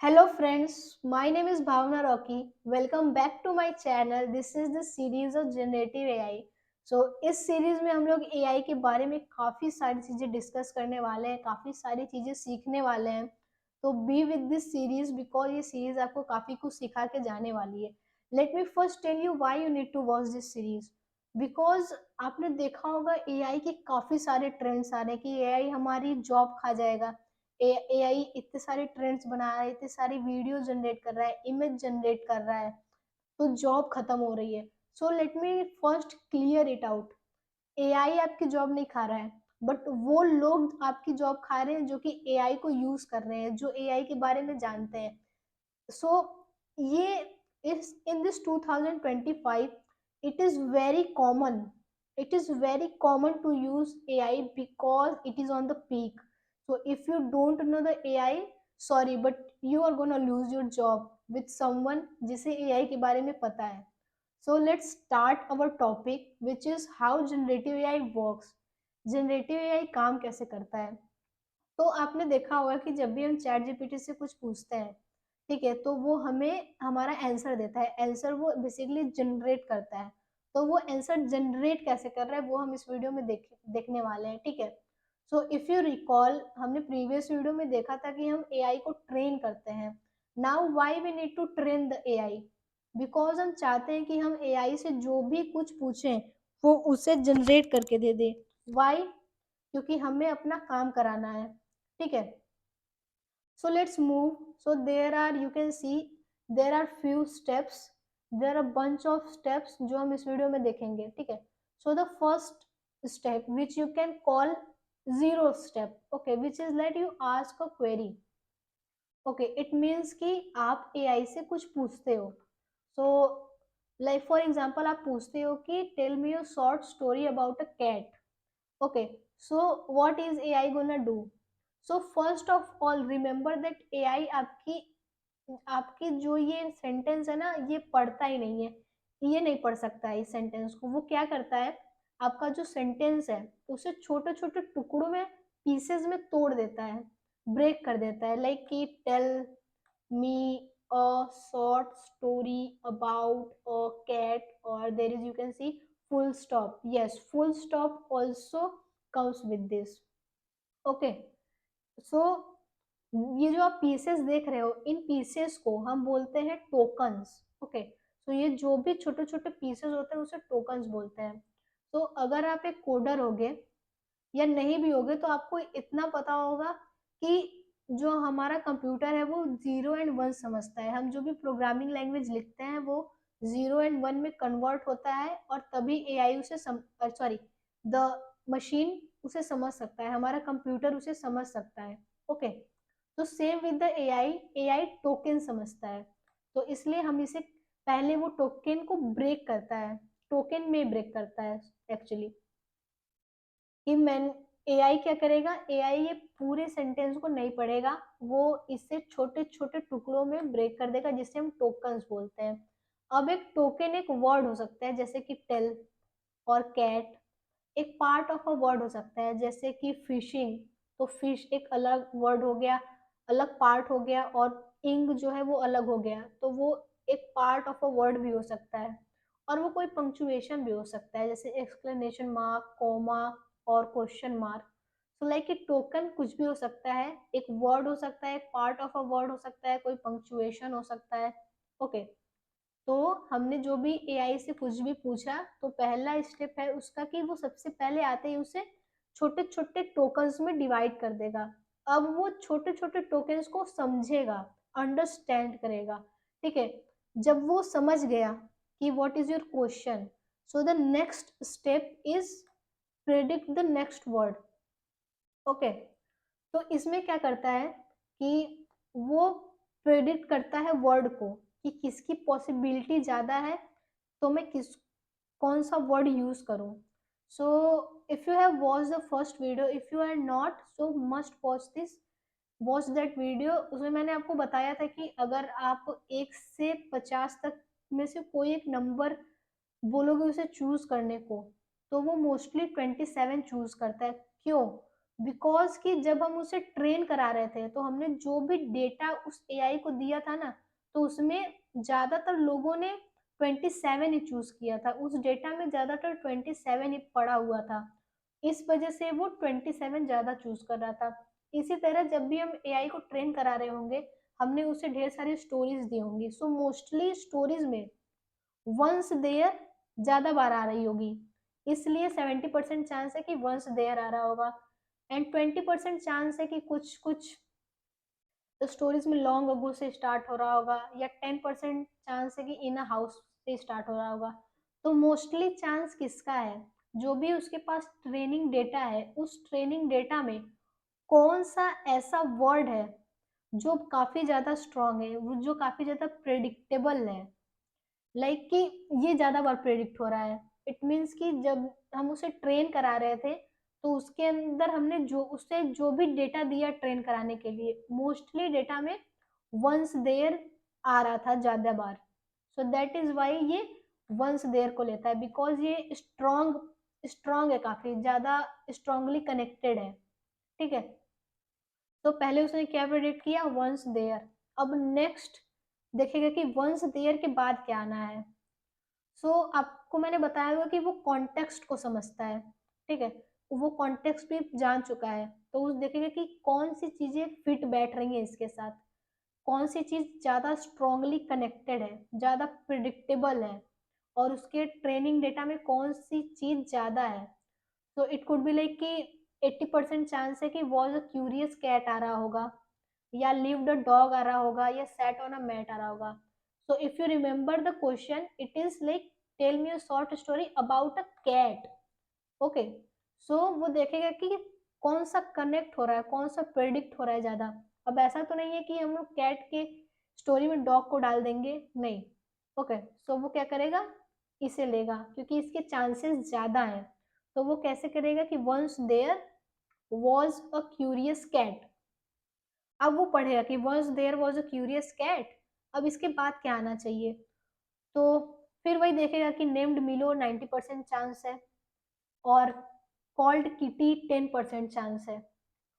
Hello friends, my name is Bhavna Rocky. Welcome back to my channel. This is the series of Generative AI. So इस series में हम लोग AI के बारे में काफी सारी चीजें डिस्कस करने वाले हैं, काफी सारी चीजें सीखने वाले हैं. तो be with this series because ये सीरीज आपको काफी कुछ सिखा के जाने वाली है. Let me first tell you why you need to watch this series. Because आपने देखा होगा AI के काफी सारे ट्रेंड्स आ रहे हैं कि AI हमारी जॉब खा जाएगा. एआई इतने सारे ट्रेंड्स बना रहा है, इतने सारी वीडियो जनरेट कर रहा है, इमेज जनरेट कर रहा है, तो जॉब खत्म हो रही है. So let me first clear it out. AI आपकी जॉब नहीं खा रहा है, बट वो लोग आपकी जॉब खा रहे हैं जो कि एआई को यूज कर रहे हैं, जो एआई के बारे में जानते हैं. सो ये इस in this 2025 it is very common, it is very common to use AI because it is on the peak. So if you don't know the AI, sorry but you are gonna lose your job with someone जिसे AI के बारे में पता है. So let's start our topic which is how generative AI works. generative AI काम कैसे करता है. तो आपने देखा होगा कि जब भी हम चैट जीपीटी से कुछ पूछते हैं, ठीक है, तो वो हमें हमारा आंसर देता है. आंसर वो बेसिकली जनरेट करता है. तो वो आंसर जनरेट कैसे कर रहा है वो हम इस वीडियो में देखने वाले हैं. ठीक है. सो इफ यू रिकॉल, हमने प्रीवियस वीडियो में देखा था कि हम एआई को ट्रेन करते हैं. Now why we need to train the AI. Because हम चाहते हैं कि हम एआई से जो भी कुछ पूछें वो उसे जनरेट करके दे दे. व्हाई? क्योंकि हमें अपना काम कराना है. ठीक है. So let's move. So there are, you can see there are few steps, there are a bunch of steps जो हम इस वीडियो में देखेंगे. ठीक है. So the first step which you can call zero step, okay, which is let you ask a query. Okay, it means कि आप AI से कुछ पूछते हो. So like for example आप पूछते हो कि tell me a short story about a cat. Okay, so what is AI gonna do? So first of all remember that AI आपकी आपकी जो ये सेंटेंस है ना, ये पढ़ता ही नहीं है. ये नहीं पढ़ सकता है इस सेंटेंस को. वो क्या करता है, आपका जो सेंटेंस है उसे छोटे छोटे टुकड़ों में, पीसेस में तोड़ देता है, ब्रेक कर देता है. लाइक कि टेल मी a short story about a cat, or there is, you can see, full stop. Yes, full stop also comes with this. Okay. सो ये जो आप पीसेस देख रहे हो, इन पीसेस को हम बोलते हैं टोकन्स. ओके. सो ये जो भी छोटे छोटे पीसेस होते हैं उसे टोकन्स बोलते हैं. तो अगर आप एक कोडर होगे या नहीं भी होगे तो आपको इतना पता होगा कि जो हमारा कंप्यूटर है वो जीरो एंड वन समझता है. हम जो भी प्रोग्रामिंग लैंग्वेज लिखते हैं वो जीरो एंड वन में कन्वर्ट होता है और तभी एआई उसे सॉरी, द मशीन उसे समझ सकता है, हमारा कंप्यूटर उसे समझ सकता है. ओके. तो same with the AI, AI token समझता है. तो इसलिए हम इसे पहले वो टोकन को ब्रेक करता है, टोकन में ब्रेक करता है एक्चुअली. कि मैं एआई क्या करेगा, एआई ये पूरे सेंटेंस को नहीं पढ़ेगा, वो इसे छोटे छोटे टुकड़ों में ब्रेक कर देगा जिसे हम टोकन्स बोलते हैं. अब एक टोकन एक वर्ड हो सकता है जैसे कि टेल और कैट. एक पार्ट ऑफ अ वर्ड हो सकता है जैसे कि फिशिंग. तो फिश एक अलग वर्ड हो गया, अलग पार्ट हो गया, और इंग जो है वो अलग हो गया. तो वो एक पार्ट ऑफ अ वर्ड भी हो सकता है. और वो कोई पंक्चुएशन भी हो सकता है जैसे एक्सक्लेमेशन मार्क, कॉमा और question mark. So like A token कुछ भी हो सकता है, एक वर्ड हो सकता है, एक पार्ट ऑफ अ वर्ड हो सकता है, कोई पंक्चुएशन हो सकता है. ओके. तो हमने जो भी एआई से कुछ भी पूछा तो पहला स्टेप है उसका कि वो सबसे पहले आते ही उसे छोटे छोटे टोकन्स में डिवाइड कर देगा. अब वो छोटे छोटे टोकन्स को समझेगा, अंडरस्टैंड करेगा. ठीक है. जब वो समझ गया कि what is your question, so the next step is predict the next word. Okay. तो इसमें क्या करता है कि वो प्रेडिक्ट करता है वर्ड को कि किसकी पॉसिबिलिटी ज़्यादा है, तो मैं किस कौन सा वर्ड यूज करूं. So if you have watch the first video, if you are not, so must watch this, watch that video. उसमें मैंने आपको बताया था कि अगर आप 1 से 50 तक में से कोई एक नंबर बोलोगे उसे चूज करने को, तो वो मोस्टली 27 चूज करता है. क्यों? बिकॉज कि जब हम उसे ट्रेन करा रहे थे तो हमने जो भी डेटा उस एआई को दिया था ना, तो उसमें ज्यादातर लोगों ने 27 ही चूज किया था, उस डेटा में ज्यादातर 27 ही पड़ा हुआ था। इस वजह से वो 27 ज्यादा चूज कर रहा था। इसी तरह जब भी हम एआई को ट्रेन करा रहे होंगे, हमने उसे ढेर सारी स्टोरीज दी होंगी, सो मोस्टली स्टोरीज में वंस देयर ज्यादा बार आ रही होगी, इसलिए 70% चांस है कि वंस देयर आ रहा होगा। एंड 20% चांस है कि कुछ कुछ स्टोरीज में लॉन्ग अगो से स्टार्ट हो रहा होगा, या 10% चांस है कि इन अ हाउस से स्टार्ट हो रहा होगा। तो मोस्टली चांस किसका है? जो भी उसके पास ट्रेनिंग डेटा है, उस ट्रेनिंग डेटा में कौन सा ऐसा वर्ड है जो काफी ज्यादा स्ट्रांग है, जो काफी ज्यादा प्रेडिक्टेबल है, लाइक कि ये ज्यादा बार प्रेडिक्ट हो रहा है। इट मीन्स कि जब हम उसे ट्रेन करा रहे थे, तो उसके अंदर हमने जो उससे जो भी डेटा दिया ट्रेन कराने के लिए, मोस्टली डेटा में वंस देयर आ रहा था ज्यादा बार। सो दैट इज वाई ये वंस देयर को लेता है, बिकॉज ये स्ट्रॉन्ग स्ट्रॉन्ग है, काफी ज्यादा स्ट्रांगली कनेक्टेड है। ठीक है, तो पहले उसने क्या प्रेडिक्ट किया? Once there. अब नेक्स्ट देखेगा कि वंस देयर के बाद क्या आना है। आपको मैंने बताया हुआ कि वो कॉन्टेक्स्ट को समझता है। ठीक है, वो कॉन्टेक्स्ट भी जान चुका है, तो उस देखेगा कि कौन सी चीजें फिट बैठ रही हैं इसके साथ, कौन सी चीज ज्यादा स्ट्रांगली कनेक्टेड है, ज्यादा प्रिडिक्टेबल है, और उसके ट्रेनिंग डेटा में कौन सी चीज ज्यादा है। तो इट कुड बी लाइक कि 80% चांस है कि वॉज अ क्यूरियस कैट आ रहा होगा, या लिव्ड अ डॉग आ रहा होगा, या सैट ऑन अ मैट आ रहा होगा। So if you remember the question, it is like tell me a short story about a cat. Okay, so वो देखेगा कि कौन सा कनेक्ट हो रहा है, कौन सा प्रेडिक्ट हो रहा है ज्यादा। अब ऐसा तो नहीं है कि हम लोग कैट के स्टोरी में डॉग को डाल देंगे, नहीं। ओके, सो वो क्या करेगा? इसे लेगा क्योंकि इसके चांसेस ज्यादा हैं। तो वो कैसे करेगा कि once there was a curious cat. अब वो पढ़ेगा कि was there was a curious cat, अब इसके बाद क्या आना चाहिए। तो फिर वही देखेगा कि नेम्ड मिलो 90% चांस है, और कॉल्ड किटी 10% चांस है।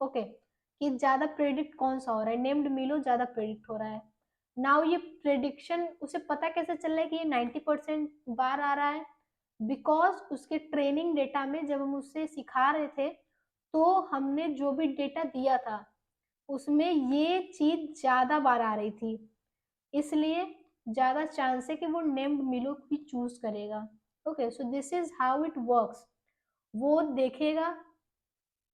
ओके, कि ज्यादा प्रेडिक्ट कौन सा हो रहा है? नेम्ड मिलो ज्यादा प्रेडिक्ट हो रहा है। नाउ ये प्रेडिक्शन उसे पता कैसे चल रहा है कि ये 90% बार आ रहा है? बिकॉज उसके ट्रेनिंग डेटा में जब हम उससे सिखा रहे थे, तो हमने जो भी डेटा दिया था उसमें ये चीज ज्यादा बार आ रही थी, इसलिए ज्यादा चांस है कि वो नेम्ड मिलो भी चूज करेगा। Okay, so this is how it works. वो देखेगा,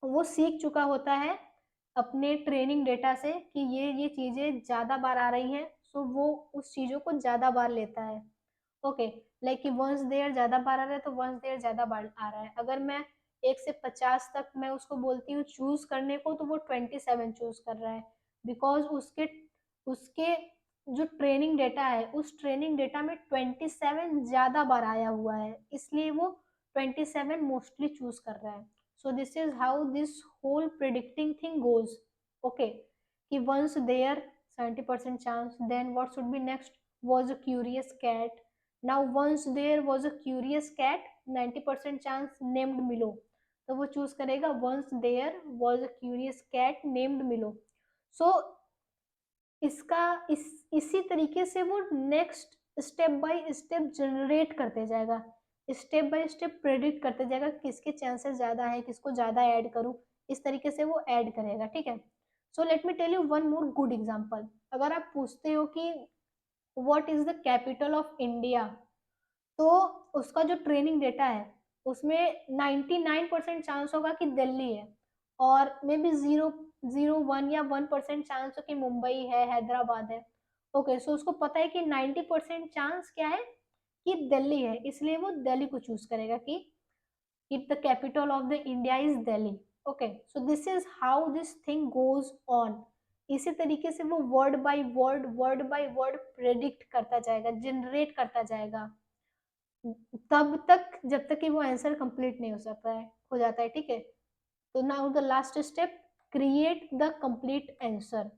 वो सीख चुका होता है अपने ट्रेनिंग डेटा से कि ये चीजें ज्यादा बार आ रही हैं, सो वो उस चीजों को ज्यादा बार लेता है। ओके, लाइक कि वंस देयर ज्यादा बार आ रहा है, तो वंस देयर ज्यादा बार आ रहा है। अगर मैं 1 से 50 तक मैं उसको बोलती हूँ चूज करने को, तो वो 27 चूज कर रहा है, बिकॉज उसके उसके जो ट्रेनिंग डेटा है, उस ट्रेनिंग डेटा में 27 ज्यादा बार आया हुआ है, इसलिए वो 27 मोस्टली चूज कर रहा है। So this is how this whole predicting thing goes. Okay, कि once there 70% chance, then what should be next? was a curious cat. Now once there was a curious cat, 90% chance named Milo. तो वो choose करेगा once there was a curious cat named Milo. So इसका इसी तरीके से वो next step by step generate करते जाएगा, स्टेप बाय स्टेप प्रेडिक्ट करते जाएगा कि किसके चांसेस ज्यादा है, किसको ज्यादा ऐड करूं। इस तरीके से वो ऐड करेगा। ठीक है, so let me tell you one more good example. अगर आप पूछते हो कि what is the capital of India, तो उसका जो ट्रेनिंग डेटा है उसमें 99% चांस होगा कि दिल्ली है, और मे बी 0.01 या 1% चांस हो कि मुंबई है, हैदराबाद है। ओके, सो उसको पता है कि 90% चांस क्या है? कि दिल्ली है, इसलिए वो दिल्ली को चूज करेगा कि if the capital of the India is Delhi. Okay, so this is how this thing goes on. इसी तरीके से वो वर्ड बाय वर्ड प्रेडिक्ट करता जाएगा, जनरेट करता जाएगा, तब तक जब तक कि वो आंसर कंप्लीट नहीं हो सकता है, हो जाता है। ठीक है, तो now the last step, create the complete answer.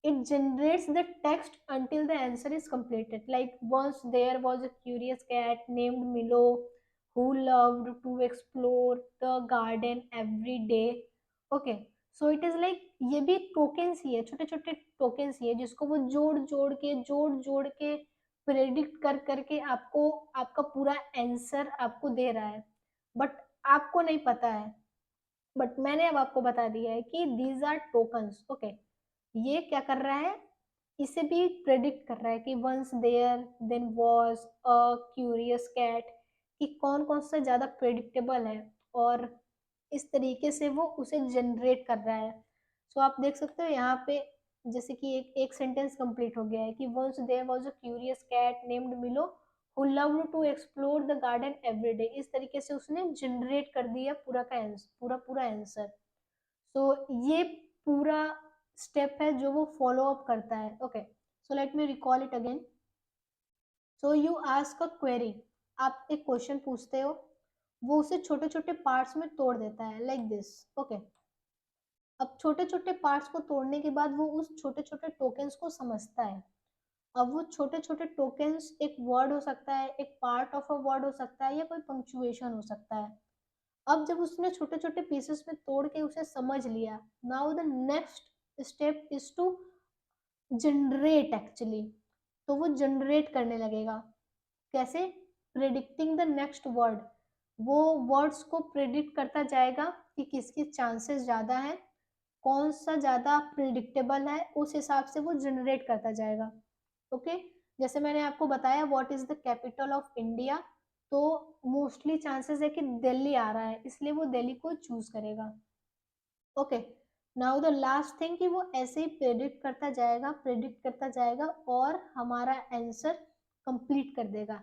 it generates the text until the answer is completed, like once there was a curious cat named Milo who loved to explore the garden every day. Okay, so it is like ये भी tokens ही है, छोटे छोटे tokens ही है, जिसको वो जोड़ जोड़ के प्रेडिक्ट कर करके आपको आपका पूरा आंसर आपको दे रहा है, बट आपको नहीं पता है। बट मैंने अब आपको बता दिया है कि दीज आर टोकन्स। ओके, ये क्या कर रहा है, इसे भी प्रेडिक्ट कर रहा है कि once there then was a curious cat, कि कौन कौन सा ज्यादा प्रेडिक्टेबल है, और इस तरीके से वो उसे जनरेट कर रहा है। सो आप देख सकते हो यहाँ पे, जैसे कि एक सेंटेंस कंप्लीट हो गया है कि once there was a curious cat named Milo who loved to explore the garden every day. इस तरीके से उसने जनरेट कर दिया पूरा का आंसर, पूरा पूरा आंसर। सो ये पूरा स्टेप है जो वो फॉलो अप करता है। Okay, so let me recall it again. So you ask a query, आप एक क्वेश्चन पूछते हो, वो उसे छोटे छोटे पार्ट्स में तोड़ देता है लाइक दिस। ओके, अब छोटे छोटे पार्ट्स को तोड़ने के बाद वो उस छोटे छोटे टोकन्स को समझता है। अब वो छोटे छोटे टोकन्स एक वर्ड हो सकता है, एक पार्ट ऑफ अ वर्ड हो सकता है, या कोई पंक्चुएशन हो सकता है। अब जब उसने छोटे छोटे पीसेस में तोड़ के उसे समझ लिया, now the next step is to generate actually. तो वो जनरेट करने लगेगा। कैसे? प्रिडिक्टिंग द नेक्स्ट वर्ड, वो वर्ड्स को प्रिडिक्ट करता जाएगा कि किसके चांसेस ज़्यादा है, कौन सा ज़्यादा प्रिडिक्टेबल है, उस हिसाब से वो जनरेट करता जाएगा। ओके, जैसे मैंने आपको बताया what is the capital of India, तो मोस्टली चांसेस है कि दिल्ली आ रहा है, इसलिए वो दिल्ली को चूज करेगा। Okay, now the last thing कि वो ऐसे ही प्रेडिक्ट करता जाएगा और हमारा आंसर कंप्लीट कर देगा,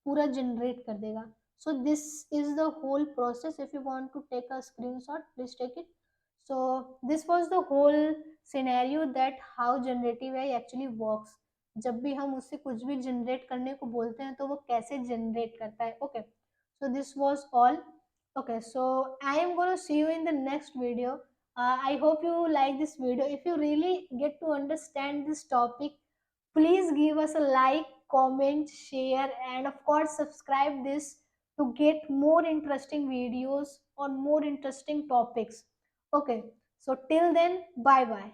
पूरा जनरेट कर देगा। So this is the whole process. If you want to take a screenshot please take it. So this was the whole scenario that how generative AI actually works. जब भी हम उससे कुछ भी जनरेट करने को बोलते हैं तो वो कैसे जनरेट करता है। Okay, so this was all. Okay, so I am going to see you in the next video. I hope you like this video. If you really get to understand this topic, please give us a like, comment, share, and of course subscribe this to get more interesting videos on more interesting topics. Okay, so till then, bye bye.